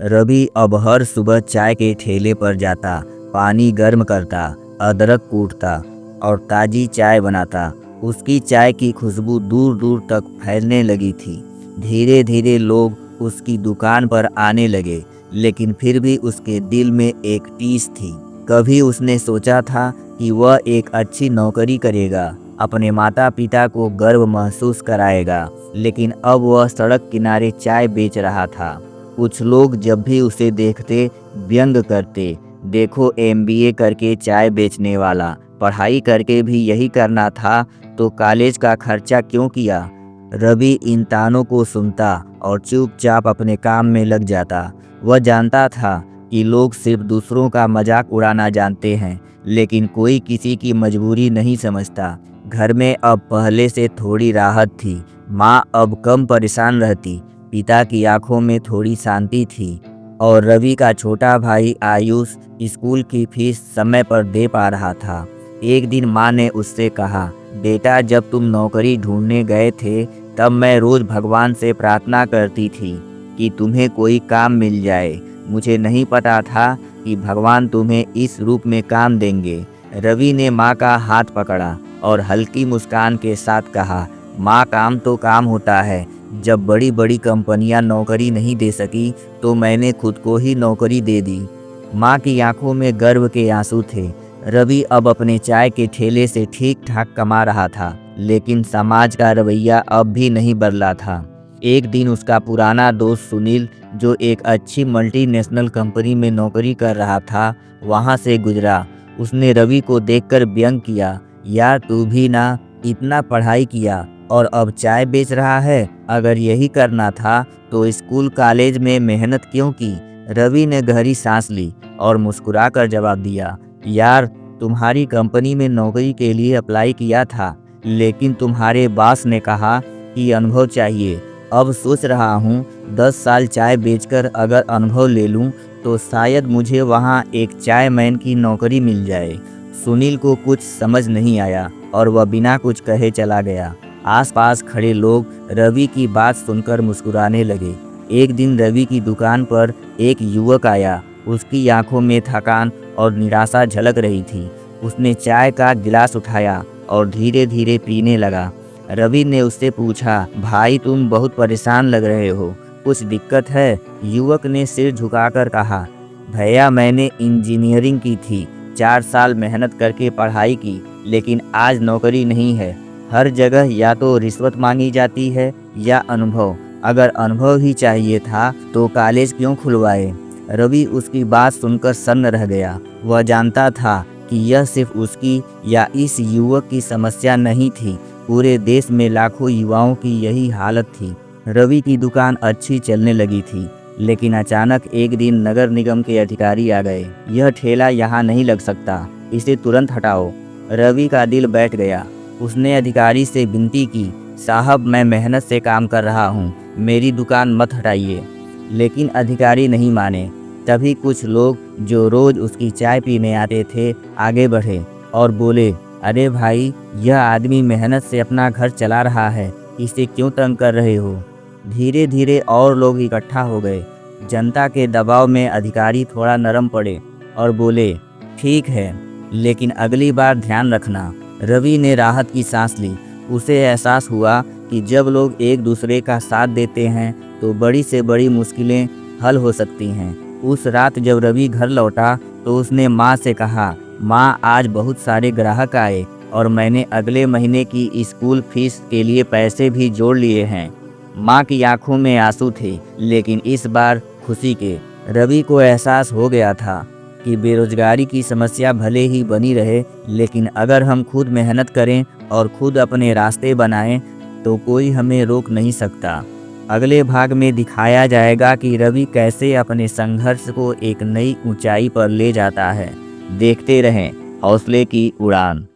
रवि अब हर सुबह चाय के ठेले पर जाता, पानी गर्म करता, अदरक कूटता और ताज़ी चाय बनाता। उसकी चाय की खुशबू दूर दूर तक फैलने लगी थी। धीरे धीरे लोग उसकी दुकान पर आने लगे, लेकिन फिर भी उसके दिल में एक टीस थी। कभी उसने सोचा था कि वह एक अच्छी नौकरी करेगा, अपने माता पिता को गर्व महसूस कराएगा, लेकिन अब वह सड़क किनारे चाय बेच रहा था। कुछ लोग जब भी उसे देखते व्यंग करते, देखो एमबीए करके चाय बेचने वाला, पढ़ाई करके भी यही करना था तो कॉलेज का खर्चा क्यों किया। रवि इन तानों को सुनता और चुपचाप अपने काम में लग जाता। वह जानता था कि लोग सिर्फ दूसरों का मजाक उड़ाना जानते हैं, लेकिन कोई किसी की मजबूरी नहीं समझता। घर में अब पहले से थोड़ी राहत थी। माँ अब कम परेशान रहती, पिता की आंखों में थोड़ी शांति थी और रवि का छोटा भाई आयुष स्कूल की फीस समय पर दे पा रहा था। एक दिन माँ ने उससे कहा, बेटा जब तुम नौकरी ढूंढने गए थे तब मैं रोज भगवान से प्रार्थना करती थी कि तुम्हें कोई काम मिल जाए। मुझे नहीं पता था कि भगवान तुम्हें इस रूप में काम देंगे। रवि ने माँ का हाथ पकड़ा और हल्की मुस्कान के साथ कहा, माँ काम तो काम होता है। जब बड़ी बड़ी कंपनियां नौकरी नहीं दे सकी तो मैंने खुद को ही नौकरी दे दी। माँ की आंखों में गर्व के आंसू थे। रवि अब अपने चाय के ठेले से ठीक ठाक कमा रहा था, लेकिन समाज का रवैया अब भी नहीं बदला था। एक दिन उसका पुराना दोस्त सुनील, जो एक अच्छी मल्टीनेशनल कंपनी में नौकरी कर रहा था, वहां से गुजरा। उसने रवि को देखकर व्यंग किया, यार तू भी ना इतना पढ़ाई किया और अब चाय बेच रहा है। अगर यही करना था तो स्कूल कॉलेज में मेहनत क्यों की। रवि ने गहरी सांस ली और मुस्कुराकर जवाब दिया, यार तुम्हारी कंपनी में नौकरी के लिए अप्लाई किया था, लेकिन तुम्हारे बॉस ने कहा कि अनुभव चाहिए। अब सोच रहा हूँ 10 साल चाय बेचकर अगर अनुभव ले लूँ तो शायद मुझे वहाँ एक चाय मैन की नौकरी मिल जाए। सुनील को कुछ समझ नहीं आया और वह बिना कुछ कहे चला गया। आसपास खड़े लोग रवि की बात सुनकर मुस्कुराने लगे। एक दिन रवि की दुकान पर एक युवक आया। उसकी आंखों में थकान और निराशा झलक रही थी। उसने चाय का गिलास उठाया और धीरे धीरे पीने लगा। रवि ने उससे पूछा, भाई तुम बहुत परेशान लग रहे हो, कुछ दिक्कत है? युवक ने सिर झुकाकर कहा, भैया मैंने इंजीनियरिंग की थी, 4 साल मेहनत करके पढ़ाई की, लेकिन आज नौकरी नहीं है। हर जगह या तो रिश्वत मांगी जाती है या अनुभव। अगर अनुभव ही चाहिए था तो कॉलेज क्यों खुलवाए। रवि उसकी बात सुनकर सन्न रह गया। वह जानता था कि यह सिर्फ उसकी या इस युवक की समस्या नहीं थी, पूरे देश में लाखों युवाओं की यही हालत थी। रवि की दुकान अच्छी चलने लगी थी, लेकिन अचानक एक दिन नगर निगम के अधिकारी आ गए। यह ठेला यहाँ नहीं लग सकता, इसे तुरंत हटाओ। रवि का दिल बैठ गया। उसने अधिकारी से विनती की, साहब मैं मेहनत से काम कर रहा हूँ, मेरी दुकान मत हटाइए। लेकिन अधिकारी नहीं माने। तभी कुछ लोग जो रोज उसकी चाय पीने आते थे आगे बढ़े और बोले, अरे भाई यह आदमी मेहनत से अपना घर चला रहा है, इसे क्यों तंग कर रहे हो। धीरे धीरे और लोग इकट्ठा हो गए। जनता के दबाव में अधिकारी थोड़ा नरम पड़े और बोले, ठीक है, लेकिन अगली बार ध्यान रखना। रवि ने राहत की सांस ली। उसे एहसास हुआ कि जब लोग एक दूसरे का साथ देते हैं तो बड़ी से बड़ी मुश्किलें हल हो सकती हैं। उस रात जब रवि घर लौटा तो उसने माँ से कहा, माँ आज बहुत सारे ग्राहक आए और मैंने अगले महीने की स्कूल फीस के लिए पैसे भी जोड़ लिए हैं। माँ की आंखों में आंसू थे, लेकिन इस बार खुशी के। रवि को एहसास हो गया था कि बेरोजगारी की समस्या भले ही बनी रहे, लेकिन अगर हम खुद मेहनत करें और खुद अपने रास्ते बनाएं तो कोई हमें रोक नहीं सकता। अगले भाग में दिखाया जाएगा कि रवि कैसे अपने संघर्ष को एक नई ऊंचाई पर ले जाता है। देखते रहें हौसले की उड़ान।